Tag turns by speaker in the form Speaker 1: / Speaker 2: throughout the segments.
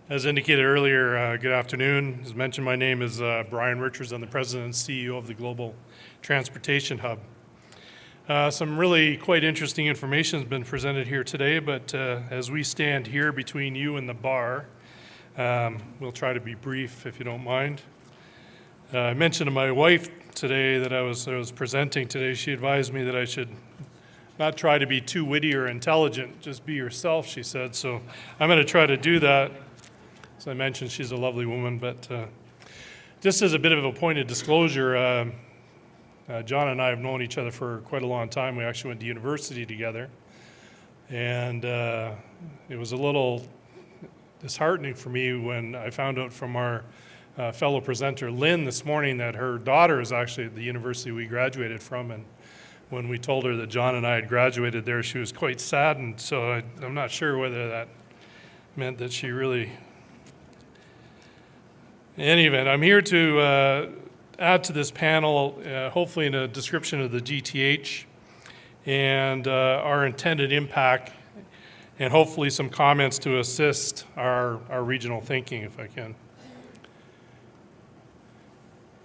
Speaker 1: As indicated earlier, good afternoon. As mentioned, my name is Bryan. I'm the President and CEO of the Global Transportation Hub. Some really quite interesting information has been presented here today, but as we stand here between you and the bar, we'll try to be brief if you don't mind. I mentioned to my wife today that I was presenting today. She advised me that I should not try to be too witty or intelligent, just be yourself, she said. So I'm going to try to do that. As I mentioned, she's a lovely woman, but just as a bit of a point of disclosure, John and I have known each other for quite a long time. We actually went to university together, and it was a little disheartening for me when I found out from our fellow presenter, Lynn, this morning that her daughter is actually at the university we graduated from, and when we told her that John and I had graduated there, she was quite saddened, so I'm not sure whether that meant that she really... In any event, I'm here to add to this panel, hopefully in a description of the GTH and our intended impact, and hopefully some comments to assist our regional thinking, if I can.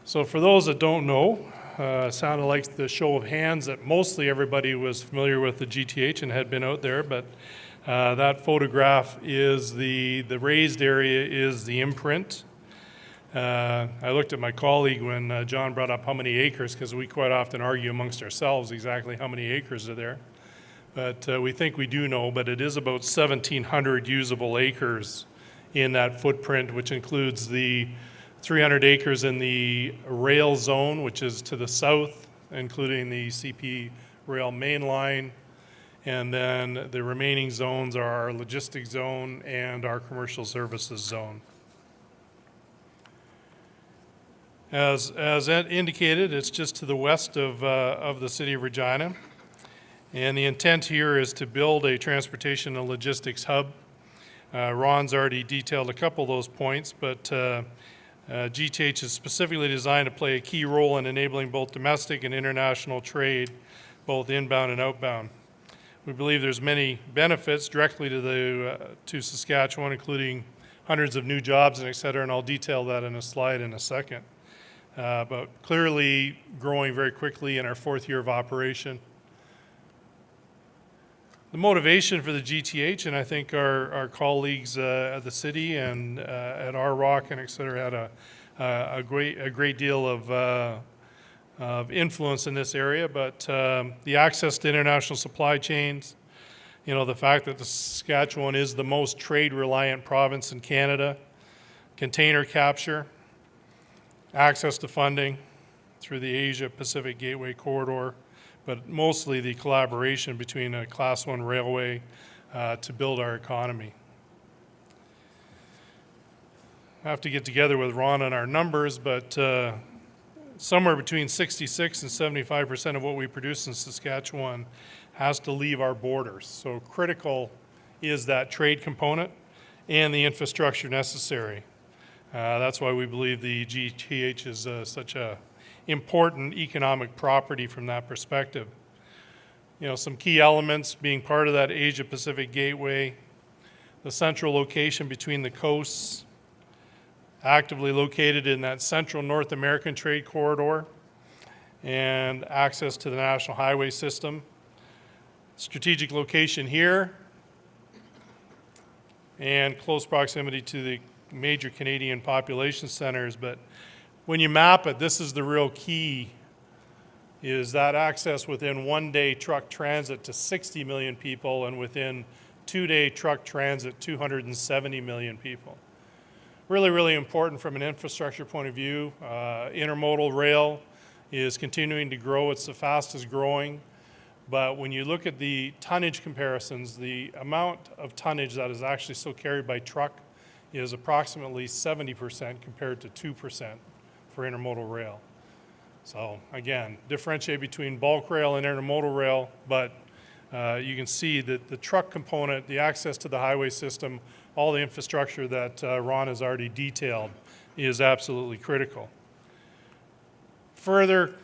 Speaker 1: So for those that don't know, sounded like the show of hands that mostly everybody was familiar with the GTH and had been out there, but that photograph is the raised area is the imprint. I looked at my colleague when John brought up how many acres, because we quite often argue amongst ourselves exactly how many acres are there. But we think we do know, but it is about 1,700 usable acres in that footprint, which includes the 300 acres in the rail zone, which is to the south, including the CP rail main line. And then the remaining zones are our logistics zone and our commercial services zone. As indicated, it's just to the west of the city of Regina. And the intent here is to build a transportation and logistics hub. Ron's already detailed a couple of those points, but GTH is specifically designed to play a key role in enabling both domestic and international trade, both inbound and outbound. We believe there's many benefits directly to Saskatchewan, including hundreds of new jobs and et cetera, and I'll detail that in a slide in a second. But clearly growing very quickly in our fourth year of operation. The motivation for the GTH, and I think our colleagues at the city and at RROC and et cetera had a great deal of influence in this area, but the access to international supply chains, you know, the fact that the Saskatchewan is the most trade-reliant province in Canada, container capture, access to funding through the Asia-Pacific Gateway Corridor, but mostly the collaboration between a Class 1 railway to build our economy. I have to get together with Ron on our numbers, but somewhere between 66 and 75% of what we produce in Saskatchewan has to leave our borders. So critical is that trade component and the infrastructure necessary. That's why we believe the GTH is such a important economic property from that perspective. You know, some key elements being part of that Asia-Pacific Gateway, the central location between the coasts, actively located in that central North American trade corridor, and access to the national highway system. Strategic location here, and close proximity to the major Canadian population centers, but when you map it, this is the real key, is that access within one-day truck transit to 60 million people and within two-day truck transit 270 million people. Really, really important from an infrastructure point of view. Intermodal rail is continuing to grow. It's the fastest growing, but when you look at the tonnage comparisons, the amount of tonnage that is actually still carried by truck is approximately 70% compared to 2% for intermodal rail. So again, differentiate between bulk rail and intermodal rail, but you can see that the truck component, the access to the highway system, all the infrastructure that Ron has already detailed is absolutely critical. Further,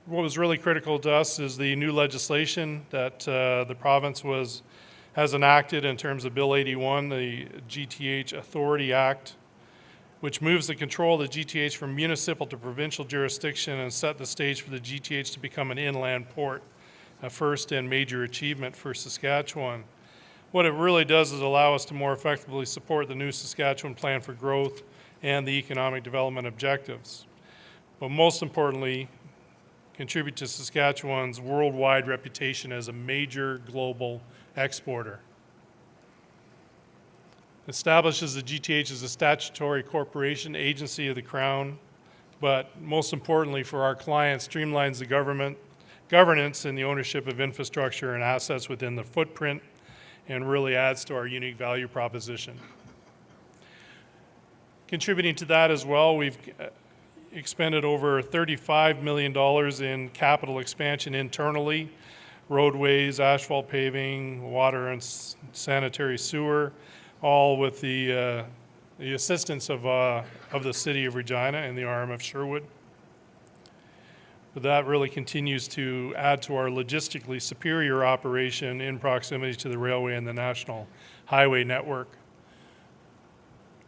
Speaker 1: what was really critical to us is the new legislation that the province has enacted in terms of Bill 81, the GTH Authority Act, which moves the control of the GTH from municipal to provincial jurisdiction and set the stage for the GTH to become an inland port, a first and major achievement for Saskatchewan. What it really does is allow us to more effectively support the new Saskatchewan Plan for Growth and the economic development objectives. But most importantly, contribute to Saskatchewan's worldwide reputation as a major global exporter. Establishes the GTH as a statutory corporation agency of the Crown, but most importantly for our clients, streamlines the governance and the ownership of infrastructure and assets within the footprint, and really adds to our unique value proposition. Contributing to that as well, we've expended over $35 million in capital expansion internally, roadways, asphalt paving, water and sanitary sewer, all with the assistance of the City of Regina and the RM of Sherwood. But that really continues to add to our logistically superior operation in proximity to the railway and the national highway network.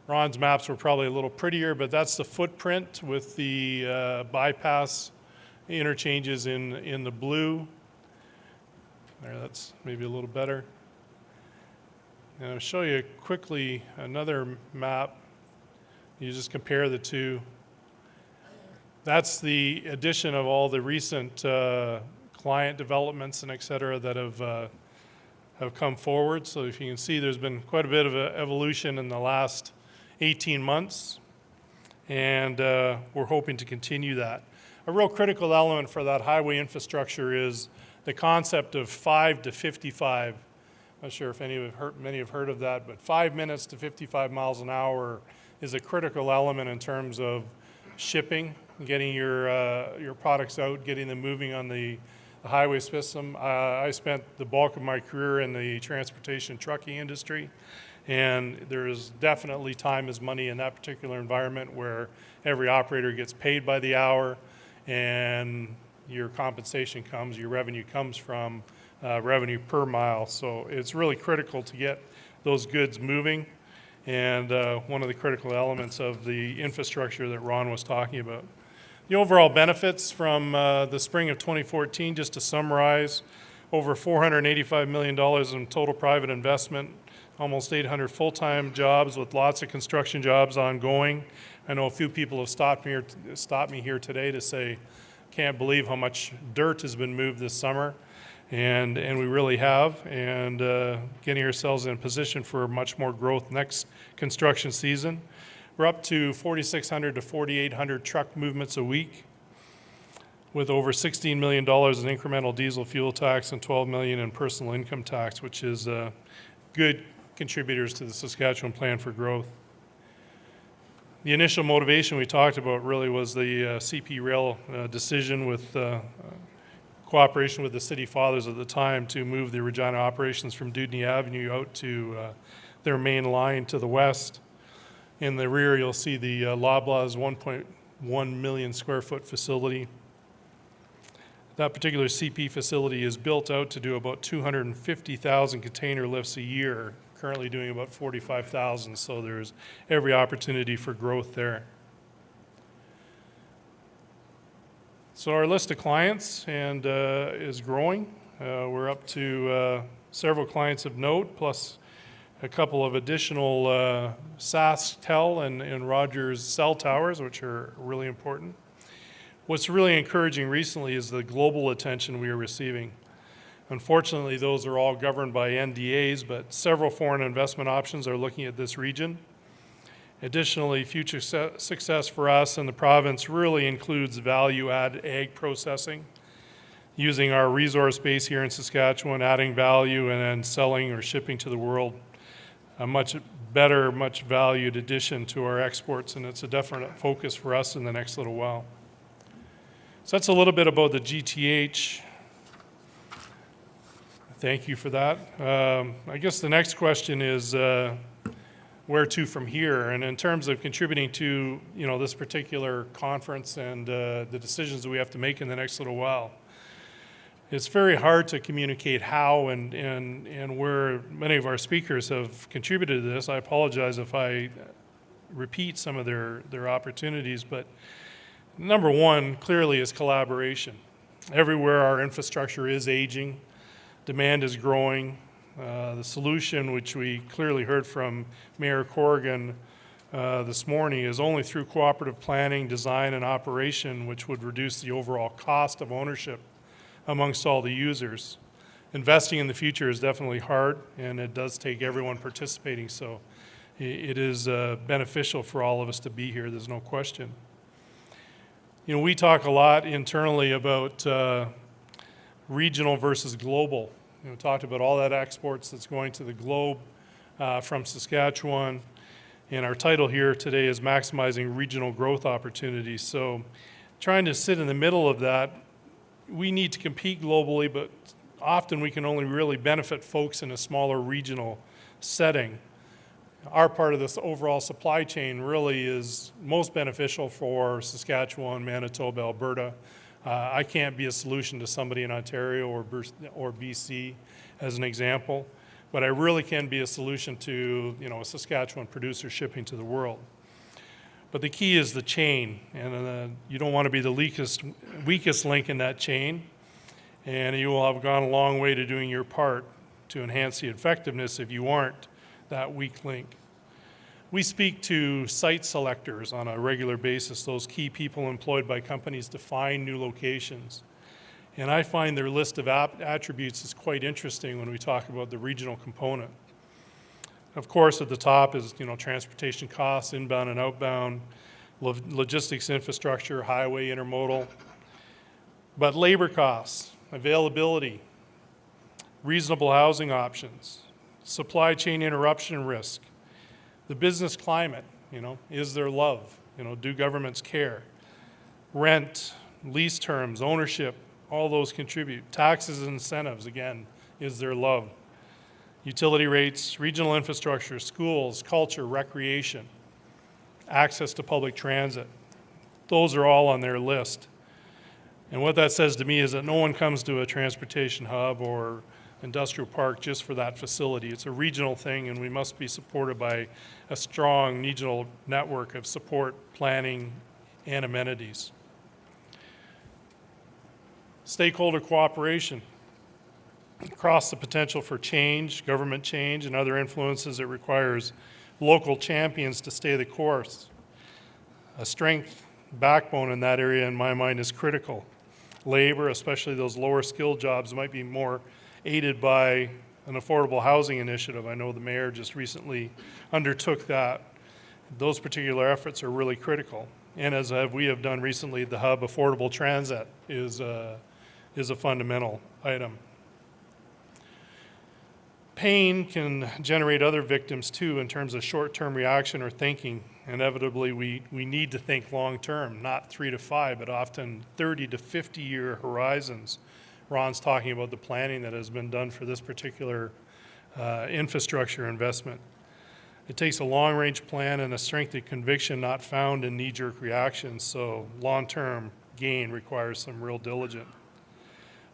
Speaker 1: Ron's maps were probably a little prettier, but that's the footprint with the bypass interchanges in the blue. There, that's maybe a little better. And I'll show you quickly another map. You just compare the two. That's the addition of all the recent client developments and et cetera that have come forward. So if you can see, there's been quite a bit of evolution in the last 18 months, and we're hoping to continue that. A real critical element for that highway infrastructure is the concept of 5 to 55. I'm not sure if many have heard of that, but 5 minutes to 55 miles an hour is a critical element in terms of shipping, getting your products out, getting them moving on the highway system. I spent the bulk of my career in the transportation trucking industry, and there's definitely time is money in that particular environment where every operator gets paid by the hour, and your compensation comes, your revenue comes from revenue per mile. So it's really critical to get those goods moving, and one of the critical elements of the infrastructure that Ron was talking about. The overall benefits from the spring of 2014, just to summarize, over $485 million in total private investment, almost 800 full-time jobs with lots of construction jobs ongoing. I know a few people have stopped me here today to say, can't believe how much dirt has been moved this summer, and we really have, and getting ourselves in position for much more growth next construction season. We're up to 4,600 to 4,800 truck movements a week, with over $16 million in incremental diesel fuel tax and $12 million in personal income tax, which is good contributors to the Saskatchewan Plan for Growth. The initial motivation we talked about really was the CP Rail decision with cooperation with the City Fathers at the time to move the Regina operations from Dudney Avenue out to their main line to the west. In the rear, you'll see the Loblaws 1.1 million square foot facility. That particular CP facility is built out to do about 250,000 container lifts a year, currently doing about 45,000, so there's every opportunity for growth there. So our list of clients is growing. We're up to several clients of note, plus a couple of additional SaskTel and Rogers cell towers, which are really important. What's really encouraging recently is the global attention we are receiving. Unfortunately, those are all governed by NDAs, but several foreign investment options are looking at this region. Additionally, future success for us in the province really includes value-add ag processing, using our resource base here in Saskatchewan, adding value and then selling or shipping to the world. A much better, much valued addition to our exports, and it's a definite focus for us in the next little while. So that's a little bit about the GTH. Thank you for that. I guess the next question is where to from here? And in terms of contributing to this particular conference and the decisions that we have to make in the next little while. It's very hard to communicate how and where many of our speakers have contributed to this. I apologize if I repeat some of their opportunities, but number one clearly is collaboration. Everywhere our infrastructure is aging, demand is growing. The solution, which we clearly heard from Mayor Corrigan this morning, is only through cooperative planning, design, and operation, which would reduce the overall cost of ownership amongst all the users. Investing in the future is definitely hard, and it does take everyone participating, so it is beneficial for all of us to be here, there's no question. You know, we talk a lot internally about regional versus global. You know, talked about all that exports that's going to the globe from Saskatchewan, and our title here today is Maximizing Regional Growth Opportunities. So trying to sit in the middle of that, we need to compete globally, but often we can only really benefit folks in a smaller regional setting. Our part of this overall supply chain really is most beneficial for Saskatchewan, Manitoba, Alberta. I can't be a solution to somebody in Ontario or BC as an example, but I really can be a solution to, you know, a Saskatchewan producer shipping to the world. But the key is the chain, and you don't want to be the weakest link in that chain, and you will have gone a long way to doing your part to enhance the effectiveness if you aren't that weak link. We speak to site selectors on a regular basis, those key people employed by companies to find new locations. And I find their list of attributes is quite interesting when we talk about the regional component. Of course, at the top is, you know, transportation costs, inbound and outbound, logistics infrastructure, highway, intermodal. But labor costs, availability, reasonable housing options, supply chain interruption risk, the business climate, you know, is there love? You know, do governments care? Rent, lease terms, ownership, all those contribute. Taxes and incentives, again, is there love? Utility rates, regional infrastructure, schools, culture, recreation, access to public transit. Those are all on their list. And what that says to me is that no one comes to a transportation hub or industrial park just for that facility. It's a regional thing, and we must be supported by a strong regional network of support, planning, and amenities. Stakeholder cooperation. Across the potential for change, government change, and other influences, it requires local champions to stay the course. A strength backbone in that area, in my mind, is critical. Labor, especially those lower skilled jobs, might be more aided by an affordable housing initiative. I know the mayor just recently undertook that. Those particular efforts are really critical. And as we have done recently, the hub affordable transit is a fundamental item. Pain can generate other victims too in terms of short-term reaction or thinking. Inevitably, we need to think long-term, not 3 to 5, but often 30 to 50-year horizons. Ron's talking about the planning that has been done for this particular infrastructure investment. It takes a long-range plan and a strength of conviction not found in knee-jerk reactions, so long-term gain requires some real diligence.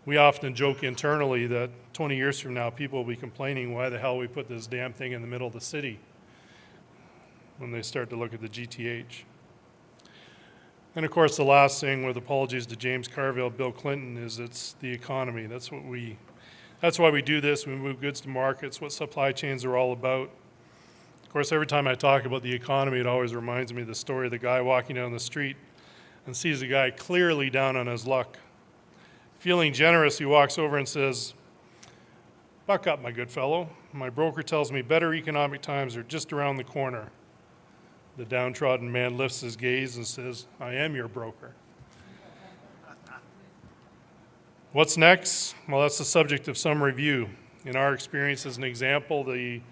Speaker 1: We often joke internally that 20 years from now, people will be complaining why the hell we put this damn thing in the middle of the city when they start to look at the GTH. And of course, the last thing, with apologies to James Carville, Bill Clinton, is it's the economy. That's why we do this. We move goods to markets, what supply chains are all about. Of course, every time I talk about the economy, it always reminds me of the story of the guy walking down the street and sees a guy clearly down on his luck. Feeling generous, he walks over and says, "Buck up, my good fellow. My broker tells me better economic times are just around the corner." The downtrodden man lifts his gaze and says, "I am your broker." What's next? Well, that's the subject of some review. In our experience, as an example, they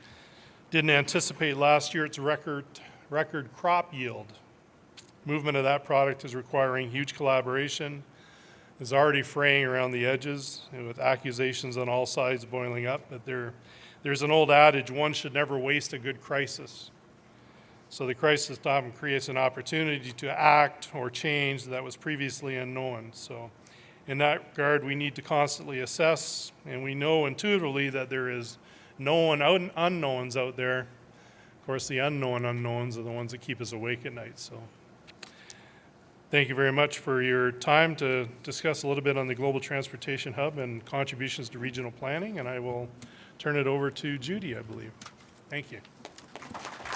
Speaker 1: didn't anticipate last year its record crop yield. Movement of that product is requiring huge collaboration, is already fraying around the edges, with accusations on all sides boiling up. But there's an old adage, one should never waste a good crisis. So the crisis often creates an opportunity to act or change that was previously unknown. So In that regard, we need to constantly assess, and we know intuitively that there is known unknowns out there. Of course, the unknown unknowns are the ones that keep us awake at night. So thank you very much for your time to discuss a little bit on the Global Transportation Hub and contributions to regional planning, and I will turn it over to Judy, I believe. Thank you.